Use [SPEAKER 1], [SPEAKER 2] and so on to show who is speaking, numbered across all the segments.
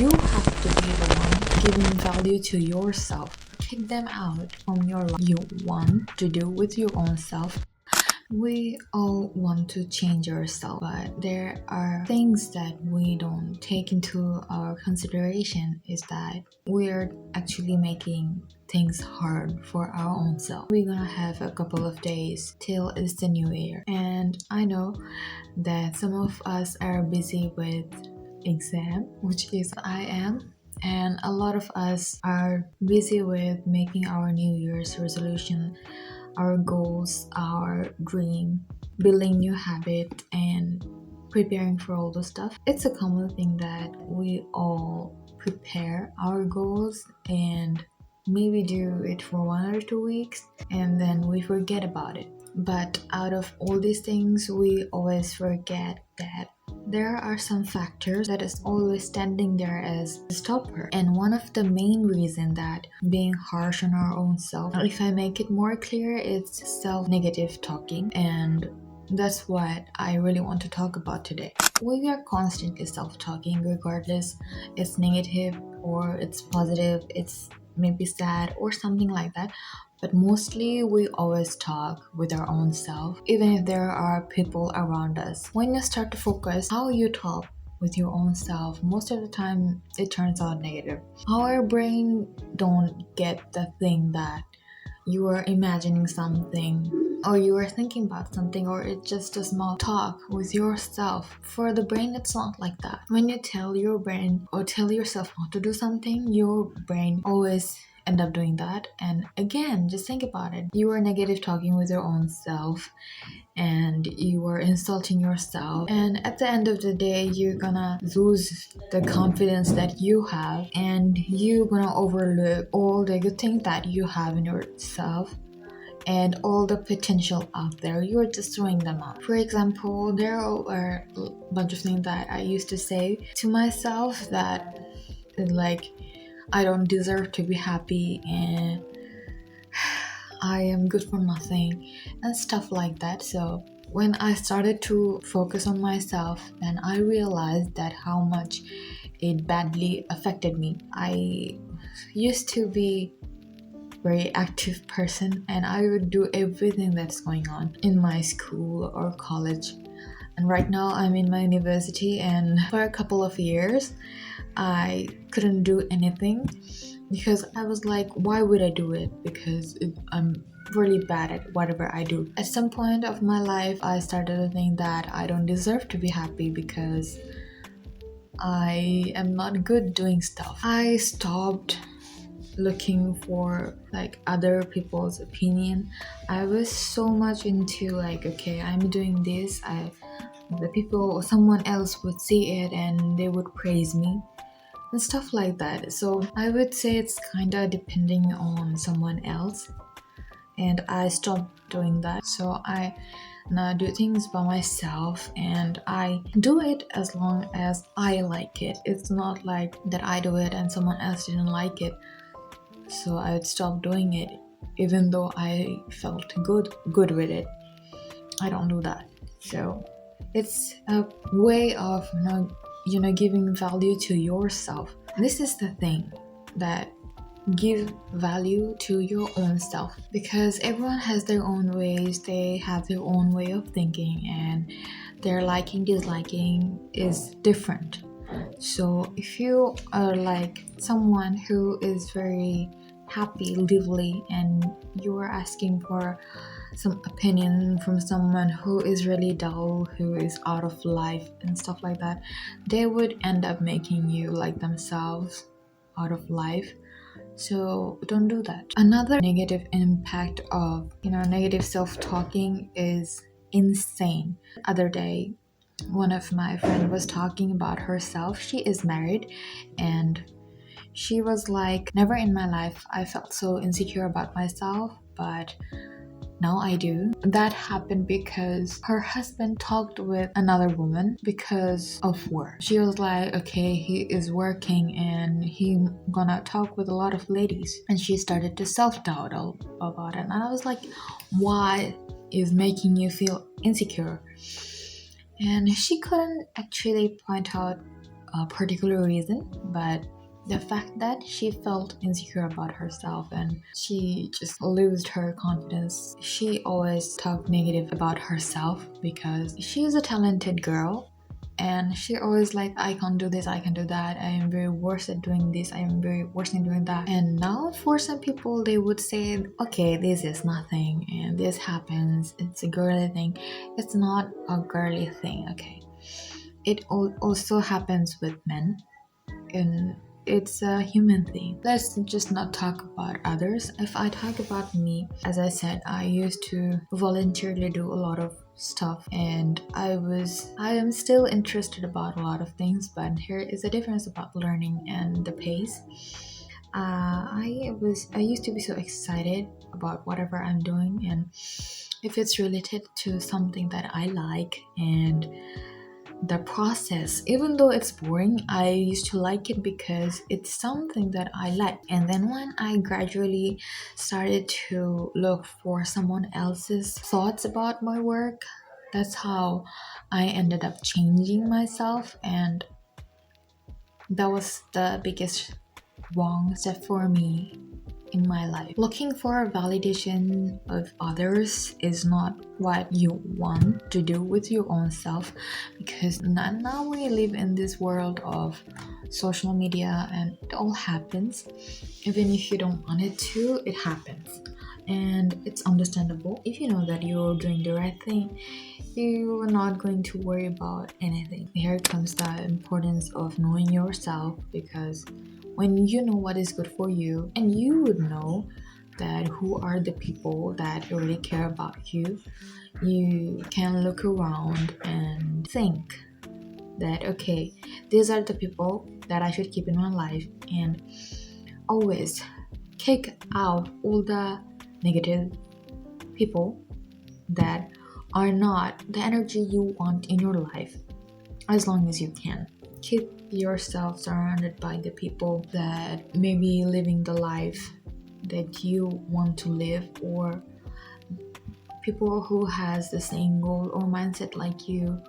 [SPEAKER 1] You have to be the one giving value to yourself. Take them out from your life. You want to do with your own self. We all want to change ourselves, but there are things that we don't take into our consideration is that we're actually making things hard for our own self. We're gonna have a couple of days till it's the new year, and I know that some of us are busy with exam, which is I am, and a lot of us are busy with making our New Year's resolution, our goals, our dream, building new habit, and preparing for all the stuff. It's a common thing that we all prepare our goals and maybe do it for 1 or 2 weeks and then we forget about it. But out of all these things, we always forget that there are some factors that is always standing there as a stopper. And one of the main reason that being harsh on our own self, if I make it more clear, it's self-negative talking. And that's what I really want to talk about today. We are constantly self-talking regardless it's negative or it's positive, it's maybe sad or something like that. But mostly we always talk with our own self, even if there are people around us. When you start to focus how you talk with your own self, most of the time it turns out negative. Our brain don't get the thing that you are imagining something or you are thinking about something, or it's just a small talk with yourself. For the brain, it's not like that. When you tell your brain or tell yourself not to do something, your brain always end up doing that. And again, just think about it. You are negative talking with your own self and you are insulting yourself, and at the end of the day you're gonna lose the confidence that you have and you're gonna overlook all the good things that you have in yourself and all the potential out there. You're just throwing them out. For example, there are a bunch of things that I used to say to myself that like I don't deserve to be happy and I am good for nothing and stuff like that. So when I started to focus on myself, then I realized that how much it badly affected me. I used to be very active person and I would do everything that's going on in my school or college. And right now I'm in my university, and for a couple of years I couldn't do anything because I was like, why would I do it? Because I'm really bad at whatever I do. At some point of my life, I started to think that I don't deserve to be happy because I am not good doing stuff. I stopped looking for like other people's opinion. I was so much into like, okay, I'm doing this, the people or someone else would see it and they would praise me and stuff like that. So I would say it's kind of depending on someone else, and I stopped doing that. So I now do things by myself and I do it as long as I like it. It's not like that I do it and someone else didn't like it, so I would stop doing it even though I felt good with it. I don't do that. So it's a way of giving value to yourself. This is the thing that give value to your own self, because everyone has their own ways, they have their own way of thinking, and their liking disliking is different. So if you are like someone who is very happy, lively, and you are asking for some opinion from someone who is really dull, who is out of life and stuff like that, they would end up making you like themselves out of life. So don't do that. Another negative impact of negative self-talking is insane. The other day, one of my friend was talking about herself. She is married and she was like, never in my life I felt so insecure about myself, but now I do. That happened because her husband talked with another woman because of work. She was like, okay, he is working and he gonna talk with a lot of ladies. And she started to self-doubt about it. And I was like, why is making you feel insecure? And she couldn't actually point out a particular reason, but the fact that she felt insecure about herself and she just lost her confidence. She always talked negative about herself because she's a talented girl, and she always like, I can't do this, I can do that, I am very worse at doing this, I am very worse at doing that. And now for some people they would say, okay, this is nothing and this happens, it's a girly thing. It's not a girly thing, okay? It also happens with men, and it's a human thing. Let's just not talk about others. If I talk about me, as I said, I used to voluntarily do a lot of stuff, and I am still interested about a lot of things, but here is a difference about learning and the pace. I used to be so excited about whatever I'm doing, and if it's related to something that I like, and the process, even though it's boring, I used to like it because it's something that I like. And then when I gradually started to look for someone else's thoughts about my work, that's how I ended up changing myself, and that was the biggest wrong step for me in my life. Looking for validation of others is not what you want to do with your own self, because now we live in this world of social media and it all happens. Even if you don't want it to, it happens. And it's understandable. If you know that you're doing the right thing, you are not going to worry about anything. Here comes the importance of knowing yourself, because when you know what is good for you, and you would know that who are the people that really care about you, you can look around and think that, okay, these are the people that I should keep in my life, and always kick out all the negative people that are not the energy you want in your life, as long as you can. Keep yourself surrounded by the people that may be living the life that you want to live, or people who has the same goal or mindset like you,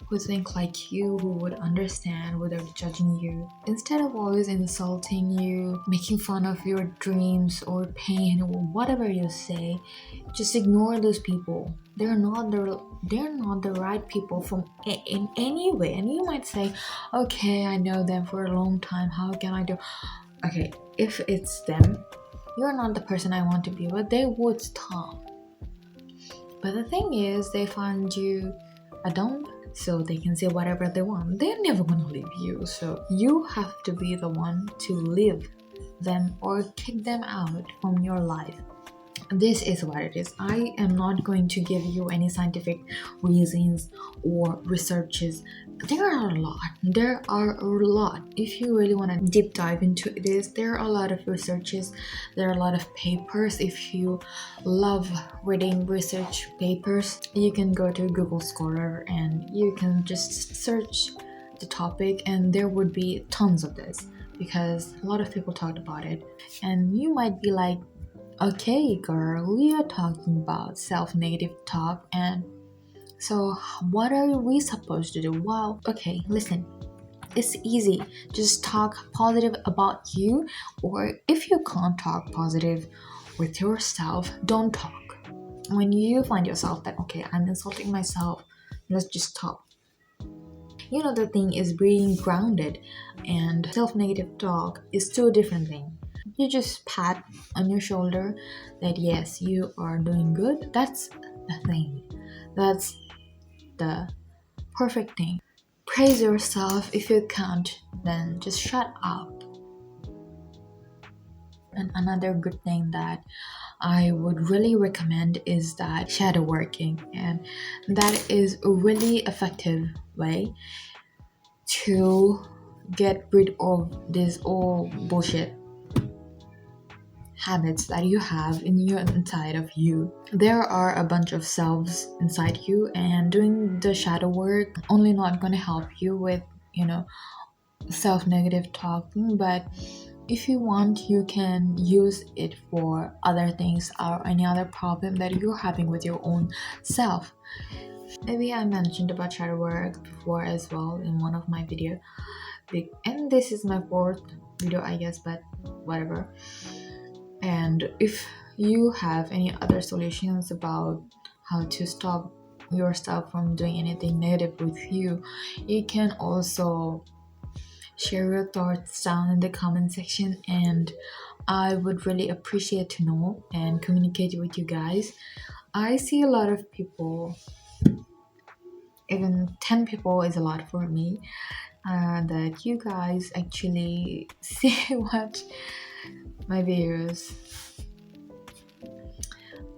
[SPEAKER 1] who think like you, who would understand without judging you. Instead of always insulting you, making fun of your dreams or pain or whatever you say, just ignore those people. They're not the right people in any way. And you might say, okay, I know them for a long time, how can I do? Okay, if it's them, you're not the person I want to be with, they would stop. But the thing is, they find you a dump, so they can say whatever they want. They're never gonna leave you, so you have to be the one to leave them or kick them out from your life. This is what it is. I am not going to give you any scientific reasons or researches. There are a lot. There are a lot. If you really want to deep dive into this, there are a lot of researches. There are a lot of papers. If you love reading research papers, you can go to Google Scholar and you can just search the topic, and there would be tons of this, because a lot of people talked about it. And you might be like, okay, girl, we are talking about self-negative talk, and so what are we supposed to do? Wow, okay, listen, it's easy. Just talk positive about you, or if you can't talk positive with yourself, don't talk. When you find yourself that, okay, I'm insulting myself, let's just stop. You know, the thing is being grounded, and self-negative talk is two different things. You just pat on your shoulder that yes, you are doing good. That's the thing. That's the perfect thing. Praise yourself. If you can't, then just shut up. And another good thing that I would really recommend is that shadow working, and that is a really effective way to get rid of this all bullshit habits that you have in your inside of you. There are a bunch of selves inside you, and doing the shadow work only not gonna help you with, self-negative talking, but if you want, you can use it for other things or any other problem that you're having with your own self. Maybe I mentioned about shadow work before as well in one of my videos. And this is my fourth video, I guess, but whatever. And if you have any other solutions about how to stop yourself from doing anything negative with you, you can also share your thoughts down in the comment section, and I would really appreciate to know and communicate with you guys. I see a lot of people, even 10 people is a lot for me, that you guys actually see watch my videos,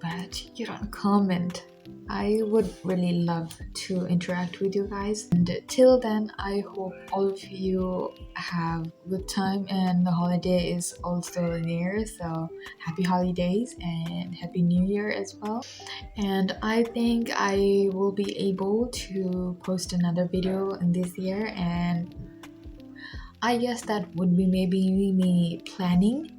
[SPEAKER 1] but you don't comment. I would really love to interact with you guys. And till then, I hope all of you have good time, and the holiday is also near. So happy holidays and happy new year as well. And I think I will be able to post another video in this year, and I guess that would be maybe me planning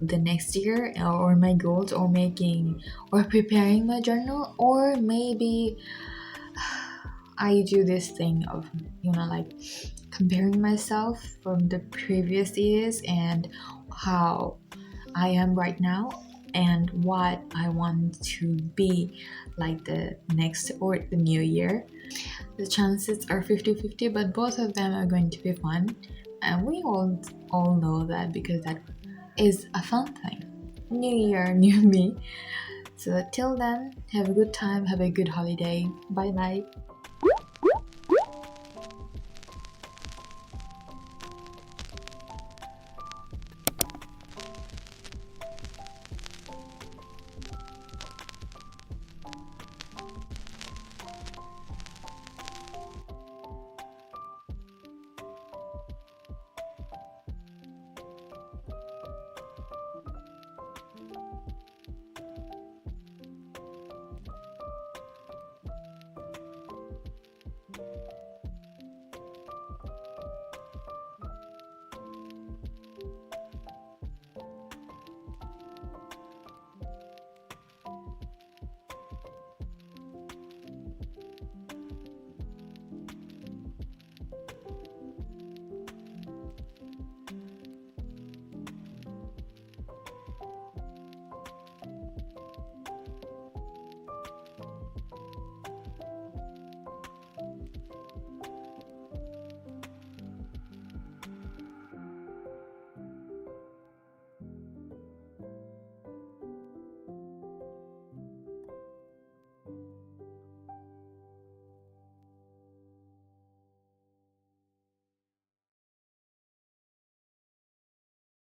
[SPEAKER 1] the next year, or my goals, or making or preparing my journal, or maybe I do this thing of, like comparing myself from the previous years and how I am right now and what I want to be like the next or the new year. The chances are 50-50, but both of them are going to be fun, and we all know that, because that is a fun thing. New year, new me. So till then, have a good time, have a good holiday. Bye bye.